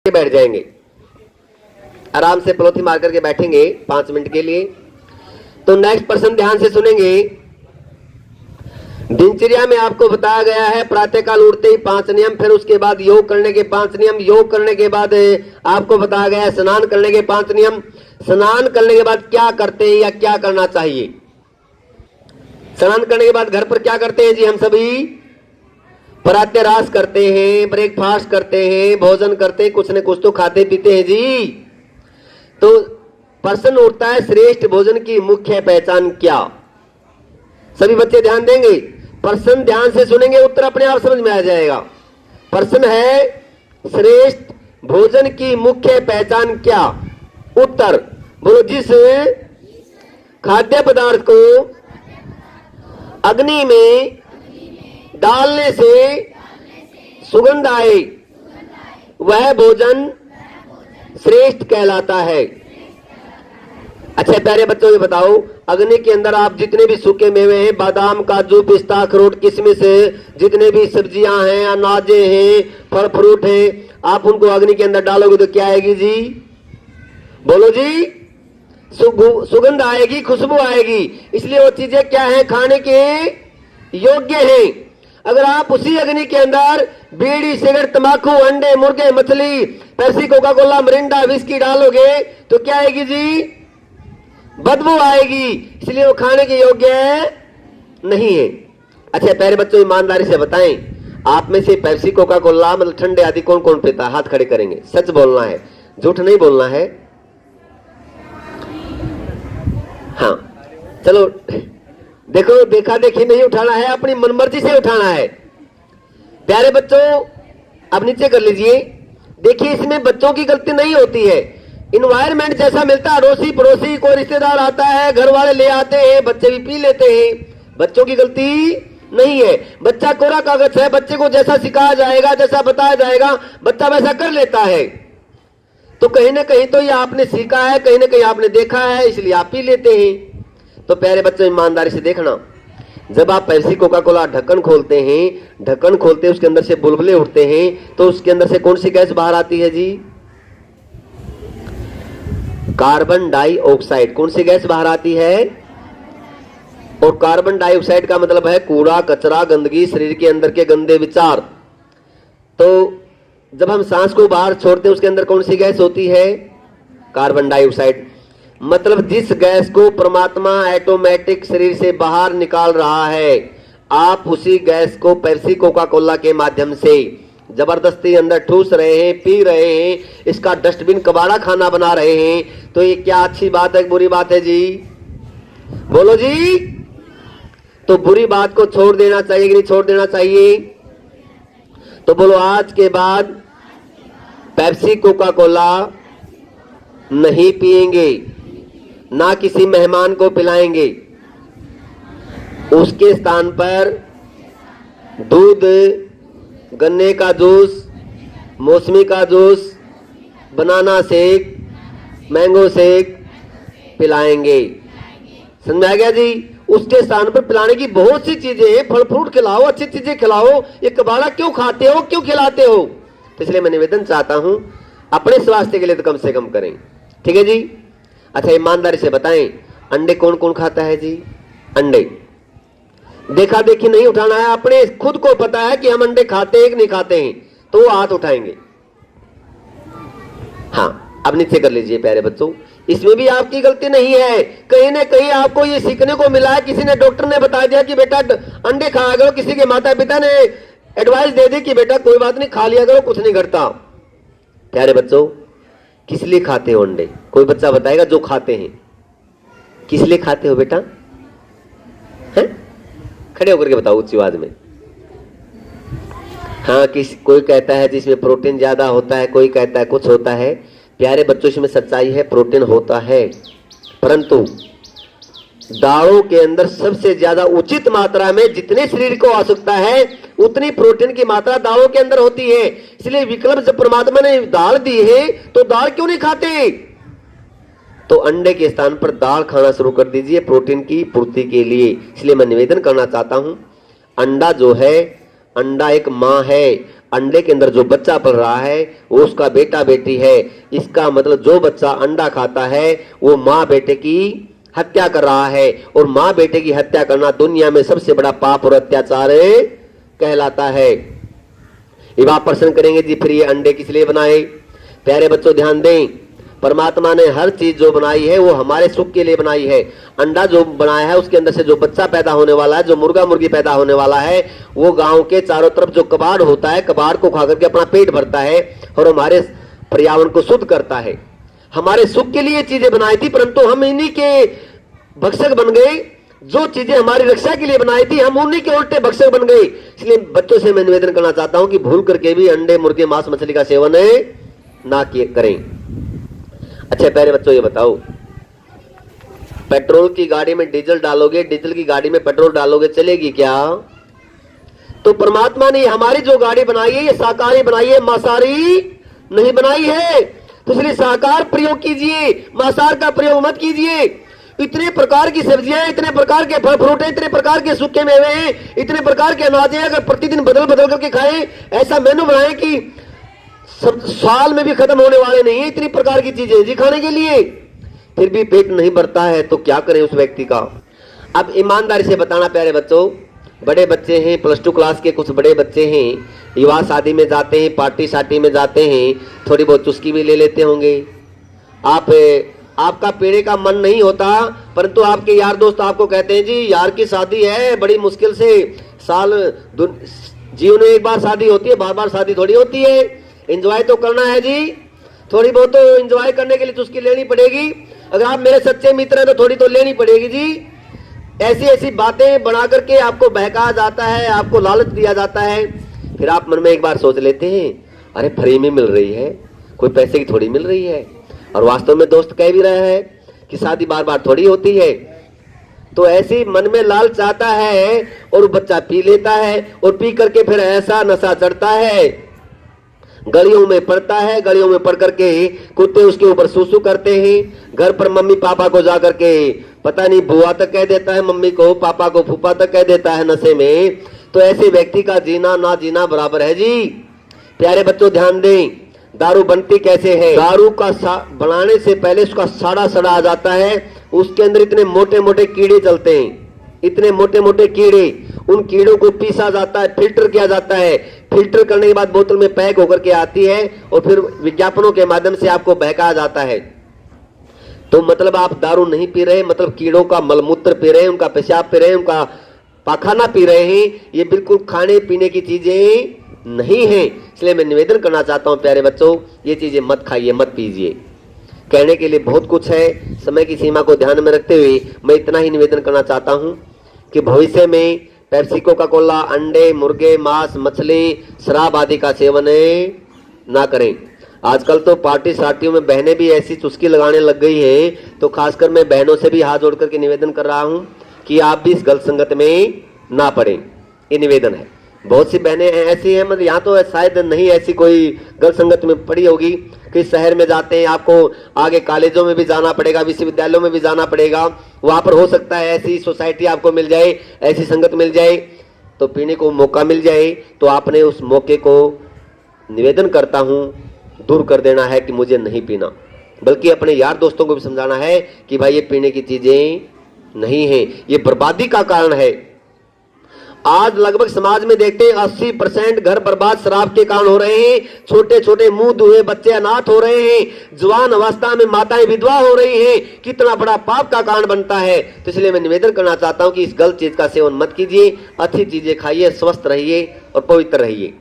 बैठ जाएंगे, आराम से पलोथी मार करके बैठेंगे 5 मिनट के लिए। तो नेक्स्ट प्रश्न ध्यान से सुनेंगे। दिनचर्या में आपको बताया गया है प्रातःकाल उठते ही 5 नियम, फिर उसके बाद योग करने के 5 नियम, योग करने के बाद आपको बताया गया है स्नान करने के 5 नियम। स्नान करने के बाद क्या करते हैं या क्या करना चाहिए? स्नान करने के बाद घर पर क्या करते हैं जी? हम सभी प्रातःरास करते हैं, ब्रेकफास्ट करते हैं, भोजन करते हैं, कुछ न कुछ तो खाते पीते हैं जी। तो प्रश्न उठता है श्रेष्ठ भोजन की मुख्य पहचान क्या? सभी बच्चे ध्यान देंगे, प्रश्न ध्यान से सुनेंगे, उत्तर अपने आप समझ में आ जाएगा। प्रश्न है श्रेष्ठ भोजन की मुख्य पहचान क्या? उत्तर बोलो, जिस खाद्य पदार्थ को अग्नि में डालने से सुगंध आए वह भोजन श्रेष्ठ कहलाता है। अच्छा प्यारे बच्चों, ये बताओ, अग्नि के अंदर आप जितने भी सूखे मेवे हैं, बादाम, काजू, पिस्ता, अखरोट, किशमिश, जितने भी सब्जियां हैं, अनाजे हैं, फल फ्रूट हैं, आप उनको अग्नि के अंदर डालोगे तो क्या आएगी जी? बोलो जी, सुगंध आएगी, खुशबू आएगी। इसलिए वो चीजें क्या है? खाने के योग्य हैं। अगर आप उसी अग्नि के अंदर बीड़ी, सिगरेट, तंबाकू, अंडे, मुर्गे, मछली, Pepsi, Coca Cola, Mirinda, whisky डालोगे तो क्या आएगी जी? बदबू आएगी। इसलिए वो खाने के योग्य नहीं है। अच्छा प्यारे बच्चों, ईमानदारी से बताएं, आप में से पेप्सी, कोका कोला मतलब ठंडे आदि कौन कौन पीता है? हाथ खड़े करेंगे, सच बोलना है, झूठ नहीं बोलना है। हाँ चलो, देखो देखा देखी नहीं उठाना है, अपनी मनमर्जी से उठाना है। प्यारे बच्चों अब नीचे कर लीजिए। देखिए इसमें बच्चों की गलती नहीं होती है, इन्वायरमेंट जैसा मिलता है, अड़ोसी पड़ोसी कोई रिश्तेदार आता है, घर वाले ले आते हैं, बच्चे भी पी लेते हैं, बच्चों की गलती नहीं है। बच्चा कोरा कागज है, बच्चे को जैसा सिखाया जाएगा, जैसा बताया जाएगा, बच्चा वैसा कर लेता है। तो कहीं ना कहीं तो ये आपने सीखा है, कहीं ना कहीं आपने देखा है, इसलिए आप पी लेते हैं। तो प्यारे बच्चों ईमानदारी से देखना, जब आप पेप्सी, कोका कोला ढक्कन खोलते हैं, ढक्कन खोलते हैं, उसके अंदर से बुलबुले उठते हैं, तो उसके अंदर से कौन सी गैस बाहर आती है जी? Carbon dioxide. कौन सी गैस बाहर आती है? और कार्बन डाइऑक्साइड का मतलब है कूड़ा, कचरा, गंदगी, शरीर के अंदर के गंदे विचार। तो जब हम सांस को बाहर छोड़ते हैं उसके अंदर कौन सी गैस होती है? Carbon dioxide. मतलब जिस गैस को परमात्मा ऑटोमेटिक शरीर से बाहर निकाल रहा है, आप उसी गैस को पेप्सी, कोका कोला के माध्यम से जबरदस्ती अंदर ठूस रहे हैं, पी रहे हैं, इसका डस्टबिन कबाड़ा खाना बना रहे हैं। तो ये क्या अच्छी बात है, बुरी बात है जी? बोलो जी। तो बुरी बात को छोड़ देना चाहिए कि नहीं छोड़ देना चाहिए? तो बोलो, आज के बाद पेप्सी, कोका कोला नहीं पिएंगे, ना किसी मेहमान को पिलाएंगे। उसके स्थान पर दूध, गन्ने का जूस, मौसमी का juice, banana shake, mango shake पिलाएंगे। समझ में आ गया जी? उसके स्थान पर पिलाने की बहुत सी चीजें हैं, फल फ्रूट खिलाओ, अच्छी चीजें खिलाओ। ये कबाड़ा क्यों खाते हो, क्यों खिलाते हो? तो इसलिए मैं निवेदन चाहता हूं, अपने स्वास्थ्य के लिए तो कम से कम करें, ठीक है जी? अच्छा ईमानदारी से बताएं, अंडे कौन कौन खाता है जी? अंडे देखा देखी नहीं उठाना है, अपने खुद को पता है कि हम अंडे खाते हैं कि नहीं खाते हैं, तो वो हाथ उठाएंगे। हाँ अब नीचे कर लीजिए प्यारे बच्चों, इसमें भी आपकी गलती नहीं है। कहीं ना कहीं आपको ये सीखने को मिला है, किसी ने, डॉक्टर ने बता दिया कि बेटा अंडे खाया करो, किसी के माता पिता ने एडवाइस दे दी कि बेटा कोई बात नहीं, खा लिया करो, कुछ नहीं घटता। प्यारे बच्चों किस लिए खाते हो अंडे? कोई बच्चा बताएगा जो खाते हैं, किस लिए खाते हो बेटा? है? खड़े होकर के बताओ ऊंची आवाज में। हाँ कोई कहता है जिसमें प्रोटीन ज्यादा होता है, कोई कहता है कुछ होता है। प्यारे बच्चों इसमें सच्चाई है, प्रोटीन होता है, परंतु दालों के अंदर सबसे ज्यादा उचित मात्रा में जितने शरीर को आवश्यकता है उतनी प्रोटीन की मात्रा दालों के अंदर होती है। इसलिए विकल्प जब परमात्मा ने दाल दी है तो दाल क्यों नहीं खाते? तो अंडे के स्थान पर दाल खाना शुरू कर दीजिए प्रोटीन की पूर्ति के लिए। इसलिए मैं निवेदन करना चाहता हूं, अंडा जो है, अंडा एक मां है, अंडे के अंदर जो बच्चा पल रहा है वो उसका बेटा बेटी है। इसका मतलब जो बच्चा अंडा खाता है वो माँ बेटे की हत्या कर रहा है, और माँ बेटे की हत्या करना दुनिया में सबसे बड़ा पाप और अत्याचार कहलाता है। अब आप प्रश्न करेंगे जी फिर ये अंडे किस लिए बनाए? प्यारे बच्चों ध्यान दें, परमात्मा ने हर चीज जो बनाई है वो हमारे सुख के लिए बनाई है। अंडा जो बनाया है उसके अंदर से जो बच्चा पैदा होने वाला है, जो मुर्गा मुर्गी पैदा होने वाला है, वो गांव के चारों तरफ जो कबाड़ होता है, कबाड़ को खा करके अपना पेट भरता है और हमारे पर्यावरण को शुद्ध करता है। हमारे सुख के लिए चीजें बनाई थी, परंतु हम इन्हीं के भक्षक बन गए। जो चीजें हमारी रक्षा के लिए बनाई थी हम उन्हीं के उल्टे भक्षक बन गए। इसलिए बच्चों से मैं निवेदन करना चाहता हूं कि भूल करके भी अंडे मुर्गे मांस मछली का सेवन ना करें। अच्छा प्यारे बच्चों ये बताओ, पेट्रोल की गाड़ी में डीजल डालोगे, डीजल की गाड़ी में पेट्रोल डालोगे, चलेगी क्या? तो परमात्मा ने हमारी जो गाड़ी बनाई है ये शाकाहारी बनाई है, मांसाहारी नहीं बनाई है। तो इसलिए शाकाहार प्रयोग कीजिए, मांसाहार का प्रयोग मत कीजिए। इतने प्रकार की सब्जियां, इतने प्रकार के फल फ्रूट, इतने प्रकार के सूखे मेवे हैं, इतने प्रकार के अनाज हैं, अगर प्रतिदिन बदल बदल करके खाएं, ऐसा मेनू बनाएं कि सब साल में भी खत्म होने वाले नहीं है। इतनी प्रकार की चीजें जी खाने के लिए, फिर भी पेट नहीं भरता है तो क्या करें उस व्यक्ति का? अब ईमानदारी से बताना प्यारे बच्चों, बड़े बच्चे हैं, +2 क्लास के कुछ बड़े बच्चे हैं, विवाह शादी में जाते हैं, पार्टी शार्टी में जाते हैं, थोड़ी बहुत चुस्की भी ले लेते होंगे। आपका पीने का मन नहीं होता, परंतु आपके यार दोस्त आपको कहते हैं जी यार की शादी है, बड़ी मुश्किल से साल जीवन में एक बार शादी होती है, बार बार शादी थोड़ी होती है, एंजॉय तो करना है जी, थोड़ी बहुत तो एंजॉय करने के लिए चुस्की लेनी पड़ेगी। अगर आप मेरे सच्चे मित्र हैं तो थोड़ी तो लेनी पड़ेगी जी। ऐसी ऐसी बातें बना करके आपको बहकाया जाता है, आपको लालच दिया जाता है। फिर आप मन में एक बार सोच लेते हैं अरे फ्री में मिल रही है, कोई पैसे की थोड़ी मिल रही है, और वास्तव में दोस्त कह भी रहे हैं कि शादी बार बार थोड़ी होती है। तो ऐसी मन में लालच आता है और बच्चा पी लेता है, और पी करके फिर ऐसा नशा चढ़ता है, गलियों में पड़ता है, गलियों में पड़ करके कुत्ते उसके ऊपर सूसू करते हैं। घर पर मम्मी पापा को जा करके पता नहीं बुआ तक कह देता है, मम्मी को पापा को फूफा तक कह देता है नशे में। तो ऐसे व्यक्ति का जीना ना जीना बराबर है जी। प्यारे बच्चों ध्यान दें, दारू बनती कैसे है? दारू का बनाने से पहले उसका सड़ा सड़ा आ जाता है, उसके अंदर इतने मोटे मोटे कीड़े चलते हैं, इतने मोटे मोटे कीड़े, उन कीड़ों को पीसा जाता है, फिल्टर किया जाता है, फिल्टर करने के बाद बोतल में पैक होकर के आती है, और फिर विज्ञापनों के माध्यम से आपको बहकाया जाता है। तो मतलब आप दारू नहीं पी रहे, मतलब कीड़ों का मलमूत्र पी रहे हैं, उनका पेशाब पी रहे हैं, उनका पाखाना पी रहे हैं। ये बिल्कुल खाने पीने की चीजें नहीं है। इसलिए मैं निवेदन करना चाहता हूं प्यारे बच्चों, ये चीजें मत खाइए, मत पीजिए। कहने के लिए बहुत कुछ है, समय की सीमा को ध्यान में रखते हुए मैं इतना ही निवेदन करना चाहता हूं कि भविष्य में पेप्सी, कोका कोला, अंडे, मुर्गे, मांस, मछली, शराब आदि का सेवन ना करें। आजकल तो पार्टी शार्टियों में बहनें भी ऐसी चुस्की लगाने लग गई हैं, तो खासकर मैं बहनों से भी हाथ जोड़ करके निवेदन कर रहा हूं कि आप भी इस गलत संगत में ना पड़ें। ये निवेदन है। बहुत सी बहनें ऐसी हैं, मतलब यहाँ तो शायद नहीं ऐसी कोई गलत संगत में पड़ी होगी कि शहर में जाते हैं, आपको आगे कॉलेजों में भी जाना पड़ेगा, विश्वविद्यालयों में भी जाना पड़ेगा, वहां पर हो सकता है ऐसी सोसाइटी आपको मिल जाए, ऐसी संगत मिल जाए, तो पीने को मौका मिल जाए, तो आपने उस मौके को निवेदन करता हूं दूर कर देना है कि मुझे नहीं पीना, बल्कि अपने यार दोस्तों को भी समझाना है कि भाई ये पीने की चीजें नहीं है, ये बर्बादी का कारण है। आज लगभग समाज में देखते हैं 80% घर बर्बाद शराब के कारण हो रहे हैं। छोटे छोटे मुंह धुए बच्चे अनाथ हो रहे हैं, जवान अवस्था में माताएं विधवा हो रही हैं। कितना बड़ा पाप का कारण बनता है। तो इसलिए मैं निवेदन करना चाहता हूं कि इस गलत चीज का सेवन मत कीजिए, अच्छी चीजें खाइए, स्वस्थ रहिए और पवित्र रहिए।